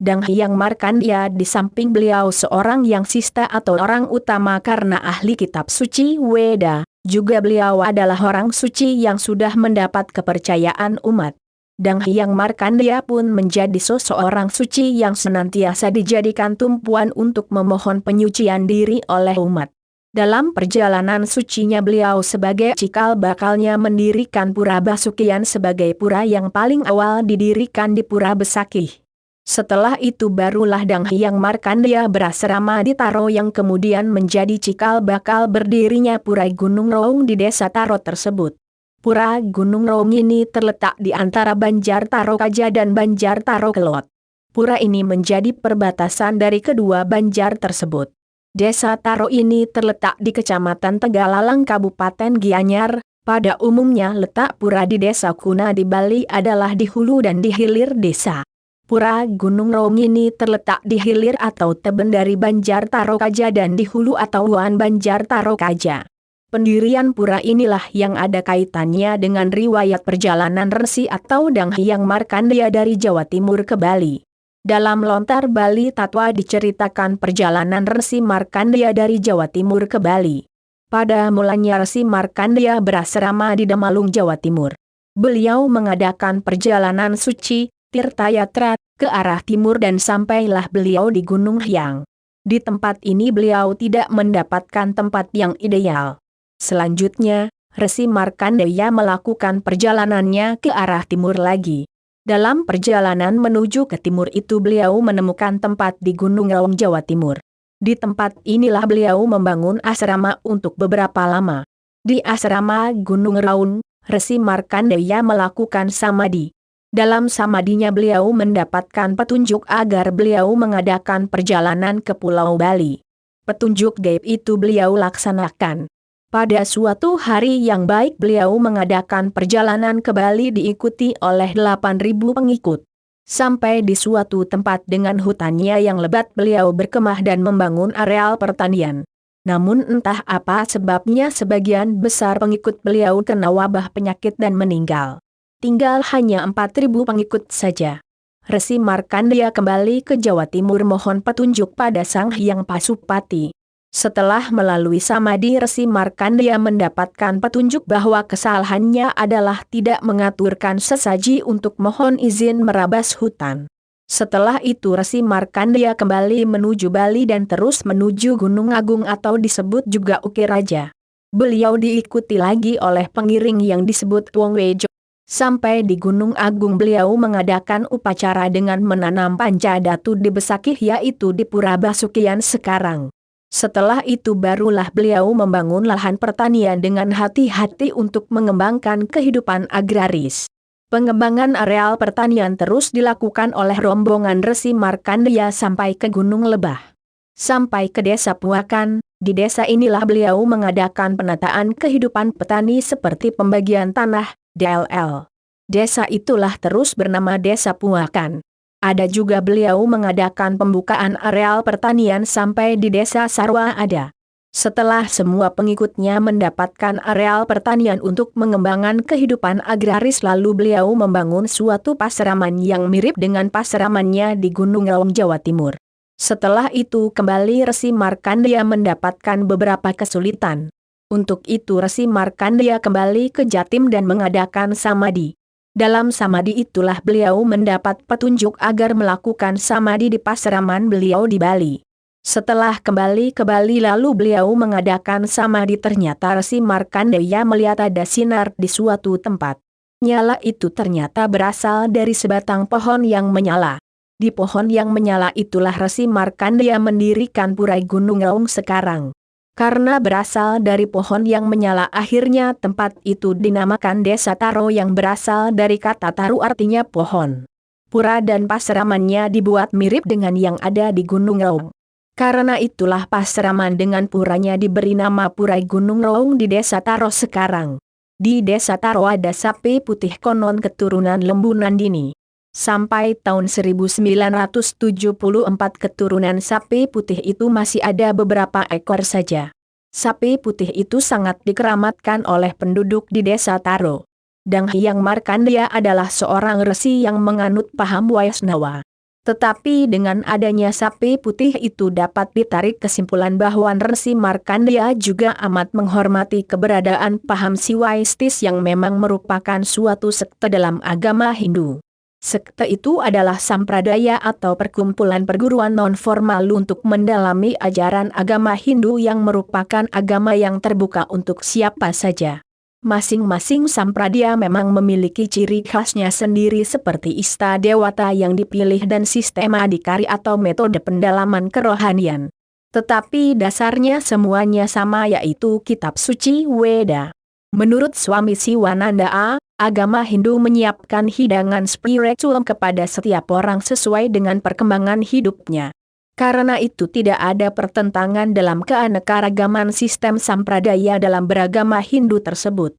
Dang Hyang Markandia di samping beliau seorang yang sista atau orang utama karena ahli kitab suci Weda, juga beliau adalah orang suci yang sudah mendapat kepercayaan umat. Dang Hyang Markandia pun menjadi seseorang suci yang senantiasa dijadikan tumpuan untuk memohon penyucian diri oleh umat. Dalam perjalanan sucinya beliau sebagai cikal bakalnya mendirikan Pura Basukian sebagai pura yang paling awal didirikan di Pura Besakih. Setelah itu barulah Dang Hyang Markandia berasrama di Taro yang kemudian menjadi cikal bakal berdirinya Pura Gunung Raung di desa Taro tersebut. Pura Gunung Raung ini terletak di antara Banjar Taro Kaja dan Banjar Taro Kelot. Pura ini menjadi perbatasan dari kedua banjar tersebut. Desa Taro ini terletak di Kecamatan Tegalalang Kabupaten Gianyar. Pada umumnya letak pura di desa kuna di Bali adalah di hulu dan di hilir desa. Pura Gunung Raung ini terletak di hilir atau teben dari Banjar Taro Kaja dan di hulu atau wan Banjar Taro Kaja. Pendirian pura inilah yang ada kaitannya dengan riwayat perjalanan Resi atau Dang Hyang Markandia dari Jawa Timur ke Bali. Dalam Lontar Bali Tatwa diceritakan perjalanan Resi Markandia dari Jawa Timur ke Bali. Pada mulanya Resi Markandia berasrama di Demalung, Jawa Timur. Beliau mengadakan perjalanan suci, Tirtayatra, ke arah timur dan sampailah beliau di Gunung Hyang. Di tempat ini beliau tidak mendapatkan tempat yang ideal. Selanjutnya, Resi Markandeya melakukan perjalanannya ke arah timur lagi. Dalam perjalanan menuju ke timur itu beliau menemukan tempat di Gunung Raung, Jawa Timur. Di tempat inilah beliau membangun asrama untuk beberapa lama. Di asrama Gunung Raung, Resi Markandeya melakukan samadhi. Dalam samadinya beliau mendapatkan petunjuk agar beliau mengadakan perjalanan ke Pulau Bali. Petunjuk gaib itu beliau laksanakan. Pada suatu hari yang baik beliau mengadakan perjalanan ke Bali diikuti oleh 8.000 pengikut. Sampai di suatu tempat dengan hutannya yang lebat beliau berkemah dan membangun areal pertanian. Namun entah apa sebabnya sebagian besar pengikut beliau kena wabah penyakit dan meninggal. Tinggal hanya 4.000 pengikut saja. Resi Markandeya kembali ke Jawa Timur mohon petunjuk pada Sang Hyang Pasupati. Setelah melalui samadhi Resi Markandeya mendapatkan petunjuk bahwa kesalahannya adalah tidak mengaturkan sesaji untuk mohon izin merabas hutan. Setelah itu Resi Markandeya kembali menuju Bali dan terus menuju Gunung Agung atau disebut juga Ukiraja. Beliau diikuti lagi oleh pengiring yang disebut Wong Wejo. Sampai di Gunung Agung beliau mengadakan upacara dengan menanam pancadatu di Besakih yaitu di Pura Basukian sekarang. Setelah itu barulah beliau membangun lahan pertanian dengan hati-hati untuk mengembangkan kehidupan agraris. Pengembangan areal pertanian terus dilakukan oleh rombongan Resi Markandeya sampai ke Gunung Lebah. Sampai ke desa Puakan, di desa inilah beliau mengadakan penataan kehidupan petani seperti pembagian tanah, DLL. Desa itulah terus bernama Desa Puakan. Ada juga beliau mengadakan pembukaan areal pertanian sampai di Desa Sarwa ada. Setelah semua pengikutnya mendapatkan areal pertanian untuk mengembangkan kehidupan agraris lalu beliau membangun suatu paseraman yang mirip dengan paseramannya di Gunung Raung, Jawa Timur. Setelah itu kembali Resi Markandeya mendapatkan beberapa kesulitan. Untuk itu Resi Markandeya kembali ke Jatim dan mengadakan samadhi. Dalam samadhi itulah beliau mendapat petunjuk agar melakukan samadhi di paseraman beliau di Bali. Setelah kembali ke Bali lalu beliau mengadakan samadhi ternyata Resi Markandeya melihat ada sinar di suatu tempat. Nyala itu ternyata berasal dari sebatang pohon yang menyala. Di pohon yang menyala itulah Resi Markandeya mendirikan Pura Gunung Raung sekarang. Karena berasal dari pohon yang menyala akhirnya tempat itu dinamakan Desa Taro yang berasal dari kata taru artinya pohon. Pura dan paseramannya dibuat mirip dengan yang ada di Gunung Raung. Karena itulah paseraman dengan puranya diberi nama Pura Gunung Raung di Desa Taro sekarang. Di Desa Taro ada sapi putih konon keturunan Lembu Nandini. Sampai tahun 1974 keturunan sapi putih itu masih ada beberapa ekor saja. Sapi putih itu sangat dikeramatkan oleh penduduk di Desa Taro. Dang Hyang Markandeya adalah seorang resi yang menganut paham Waisnawa. Tetapi dengan adanya sapi putih itu dapat ditarik kesimpulan bahwa Resi Markandeya juga amat menghormati keberadaan paham Siwaistis yang memang merupakan suatu sekte dalam agama Hindu. Sekte itu adalah sampradaya atau perkumpulan perguruan non-formal untuk mendalami ajaran agama Hindu yang merupakan agama yang terbuka untuk siapa saja. Masing-masing sampradaya memang memiliki ciri khasnya sendiri seperti ista dewata yang dipilih dan sistem adhikari atau metode pendalaman kerohanian. Tetapi dasarnya semuanya sama, yaitu kitab suci Weda. Menurut suami Siwananda, agama Hindu menyiapkan hidangan spiritual kepada setiap orang sesuai dengan perkembangan hidupnya. Karena itu tidak ada pertentangan dalam keanekaragaman sistem sampradaya dalam beragama Hindu tersebut.